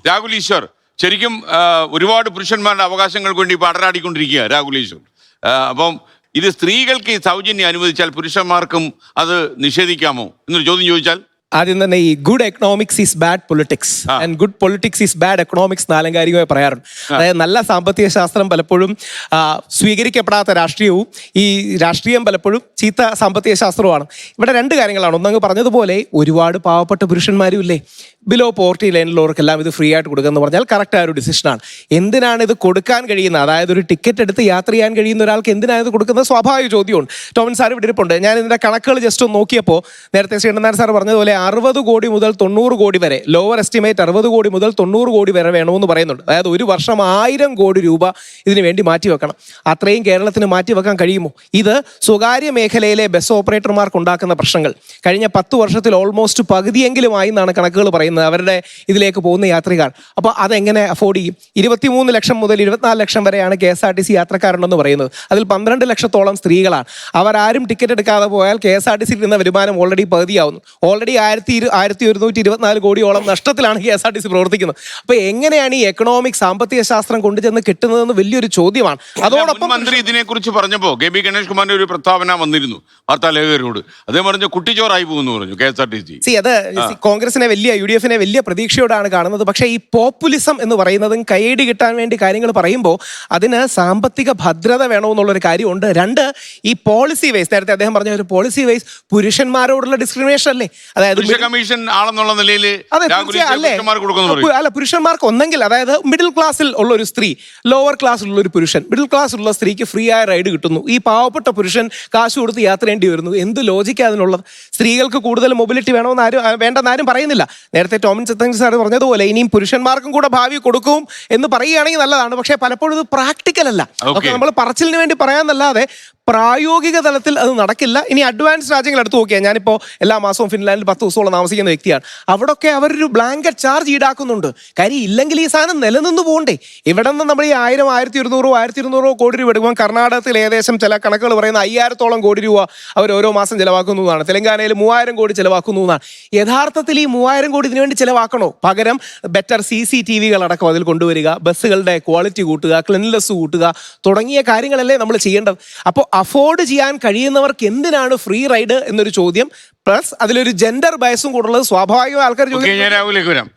രാഹുൽ ഈശ്വർ ശരിക്കും ഒരുപാട് പുരുഷന്മാരുടെ അവകാശങ്ങൾക്ക് വേണ്ടി ഇപ്പോൾ അടരാടിക്കൊണ്ടിരിക്കുക രാഹുൽ ഈശ്വർ. അപ്പം ഇത് സ്ത്രീകൾക്ക് ഈ സൗജന്യം അനുവദിച്ചാൽ പുരുഷന്മാർക്കും അത് നിഷേധിക്കാമോ എന്നൊരു ചോദ്യം ചോദിച്ചാൽ ആദ്യം തന്നെ ഈ good economics is bad politics and good politics is bad economics ആലങ്കാരികമായി പറയാറുണ്ട്. അതായത് നല്ല സാമ്പത്തിക ശാസ്ത്രം പലപ്പോഴും സ്വീകരിക്കപ്പെടാത്ത രാഷ്ട്രീയവും ഈ രാഷ്ട്രീയം പലപ്പോഴും ചീത്ത സാമ്പത്തിക ശാസ്ത്രവുമാണ്. ഇവിടെ രണ്ട് കാര്യങ്ങളാണ്. ഒന്നങ്ങ് പറഞ്ഞതുപോലെ ഒരുപാട് പാവപ്പെട്ട പുരുഷന്മാരും ഇല്ലേ, ബിലോ പോവർട്ടി ലൈനിലുള്ളവർക്കെല്ലാം ഇത് ഫ്രീ ആയിട്ട് കൊടുക്കുക എന്ന് പറഞ്ഞാൽ കറക്റ്റ് ഒരു ഡിസിഷനാണ്. എന്തിനാണ് ഇത് കൊടുക്കാൻ കഴിയുന്നത്? അതായത് ഒരു ടിക്കറ്റ് എടുത്ത് യാത്ര ചെയ്യാൻ കഴിയുന്ന ഒരാൾക്ക് എന്തിനാണ് ഇത് കൊടുക്കുന്നത്? സ്വാഭാവിക ചോദ്യമുണ്ട്. ടോമിൻ സാർ ഇവിടെ ഇരിപ്പുണ്ട്. ഞാൻ ഇതിൻ്റെ കണക്കുകൾ ജസ്റ്റ് ഒന്ന് നോക്കിയപ്പോൾ നേരത്തെ ശ്രീകണ്ഠനാഥൻ സാർ പറഞ്ഞതുപോലെ 60 കോടി മുതൽ 90 കോടി വരെ, ലോവർ എസ്റ്റിമേറ്റ് 60 കോടി മുതൽ 90 കോടി വരെ വേണമെന്ന് പറയുന്നുണ്ട്. അതായത് ഒരു വർഷം 1000 കോടി രൂപ ഇതിനു വേണ്ടി മാറ്റിവെക്കണം. അത്രയും കേരളത്തിന് മാറ്റിവെക്കാൻ കഴിയുമോ? ഇത് സ്വകാര്യ മേഖലയിലെ ബസ് ഓപ്പറേറ്റർമാർക്ക് ഉണ്ടാക്കുന്ന പ്രശ്നങ്ങൾ കഴിഞ്ഞ 10 വർഷത്തിൽ ഓൾമോസ്റ്റ് പകുതിയെങ്കിലുമായി എന്നാണ് കണക്കുകൾ പറയുന്നത് അവരുടെ ഇതിലേക്ക് പോകുന്ന യാത്രികർ. അപ്പോൾ അതെങ്ങനെ അഫോർഡ് ചെയ്യും? 23 ലക്ഷം മുതൽ 24 ലക്ഷം വരെയാണ് KSRTC യാത്രക്കാരുണ്ടെന്ന് പറയുന്നത്. അതിൽ 12 ലക്ഷത്തോളം സ്ത്രീകളാണ്. അവരാരും ടിക്കറ്റ് എടുക്കാതെ പോയാൽ KSRTCയിൽ നിന്ന് വരുമാനം ഓൾറെഡി പകുതിയാവുന്നു. ഓൾറെഡി 1124 കോടിയോളം നഷ്ടത്തിലാണ് KSRTC പ്രവർത്തിക്കുന്നത്. അപ്പോൾ എങ്ങനെയാണ് ഈ എക്കണോമിക് സാമ്പത്തിക ശാസ്ത്രം കൊണ്ടുചെന്ന് കിട്ടുന്നതെന്ന് വലിയൊരു ചോദ്യമാണ്. അതോടൊപ്പം മന്ത്രി ഇതിനെക്കുറിച്ച് പറഞ്ഞപ്പോൾ KB ഗണേഷ് കുമാറിന്റെ ഒരു പ്രസ്താവന വന്നിരുന്നു വാർത്താലേഖകരോട്. അദ്ദേഹം പറഞ്ഞു കുട്ടിച്ചോറായി പോകുന്നു പറഞ്ഞു KSRTC. അത് കോൺഗ്രസിനെ വലിയ UDF വലിയ പ്രതീക്ഷയോടാണ് കാണുന്നത്. പക്ഷേ ഈ പോപ്പുലിസം എന്ന് പറയുന്നതും കൈയടി കിട്ടാൻ വേണ്ടി കാര്യങ്ങൾ പറയുമ്പോൾ അതിന് സാമ്പത്തിക ഭദ്രത വേണമെന്നുള്ളൊരു കാര്യമുണ്ട്. രണ്ട്, ഈ പോളിസി വൈസ് നേരത്തെ അദ്ദേഹം പറഞ്ഞ ഒരു പോളിസി വൈസ് പുരുഷന്മാരോടുള്ള ഡിസ്ക്രിമിനേഷൻ അല്ലേ? അതായത് കമ്മീഷൻ ആളെന്നുള്ള നിലയിൽ അല്ല, പുരുഷന്മാർക്ക് ഒന്നെങ്കിൽ അതായത് മിഡിൽ ക്ലാസ്സിൽ ഉള്ള ഒരു സ്ത്രീ, ലോവർ ക്ലാസ്സിലുള്ള ഒരു പുരുഷൻ, മിഡിൽ ക്ലാസ്സിലുള്ള സ്ത്രീക്ക് ഫ്രീ ആയ റൈഡ് കിട്ടുന്നു. ഈ പാവപ്പെട്ട പുരുഷൻ കാശ് കൊടുത്ത് യാത്ര ചെയ്യേണ്ടി വരുന്നു. എന്ത് ലോജിക്കാ അതിനുള്ളത്? സ്ത്രീകൾക്ക് കൂടുതൽ മൊബിലിറ്റി വേണ്ടെന്ന് ആരും പറയുന്നില്ല. നേരത്തെ ടോമിൻ ചത്തങ്കി സാർ പറഞ്ഞതുപോലെ ഇനിയും പുരുഷന്മാർക്കും കൂടെ ഭാവി കൊടുക്കും എന്ന് പറയുകയാണെങ്കിൽ നല്ലതാണ്. പക്ഷേ പലപ്പോഴും ഇത് പ്രാക്ടിക്കൽ അല്ല. നമ്മൾ പറച്ചിലിന് വേണ്ടി പറയാന്നല്ലാതെ പ്രായോഗിക തലത്തിൽ അത് നടക്കില്ല. ഇനി അഡ്വാൻസ് രാജ്യങ്ങൾ എടുത്തു നോക്കിയാൽ, ഞാനിപ്പോൾ എല്ലാ മാസവും ഫിൻലാൻഡിൽ 10 ദിവസത്തോളം താമസിക്കുന്ന വ്യക്തിയാണ്. അവിടെയൊക്കെ അവരൊരു ബ്ലാങ്കറ്റ് ചാർജ് ഈടാക്കുന്നുണ്ട്. കാര്യം ഇല്ലെങ്കിൽ ഈ സാധനം നിലനിന്ന് പോകണ്ടേ? ഇവിടെ നിന്ന് നമ്മൾ ഈ 1000, 1200, 1200 കോടി രൂപ എടുക്കുമ്പോൾ കർണാടകത്തിൽ ഏകദേശം ചില കണക്കുകൾ പറയുന്ന 5000-ഓളം കോടി രൂപ അവർ ഓരോ മാസം ചിലവാക്കുന്നതാണ്. തെലങ്കാനയിൽ 3000 കോടി ചിലവാക്കുന്നതാണ്. യഥാർത്ഥത്തിൽ ഈ 3000 കോടി ഇതിനു വേണ്ടി ചിലവാക്കണോ? പകരം ബെറ്റർ CCTV അടക്കം അതിൽ കൊണ്ടുവരിക, ബസ്സുകളുടെ ക്വാളിറ്റി കൂട്ടുക, ക്ലീൻനെസ് കൂട്ടുക തുടങ്ങിയ കാര്യങ്ങളല്ലേ നമ്മൾ ചെയ്യേണ്ടത്. അപ്പോൾ അഫോർഡ് ചെയ്യാൻ കഴിയുന്നവർക്ക് എന്തിനാണ് ഫ്രീ റൈഡ് എന്നൊരു ചോദ്യം, പ്ലസ് അതിലൊരു ജെൻഡർ ബയസും കൂടുള്ളത് സ്വാഭാവികമായി ആൾക്കാർ ചോദിക്കും.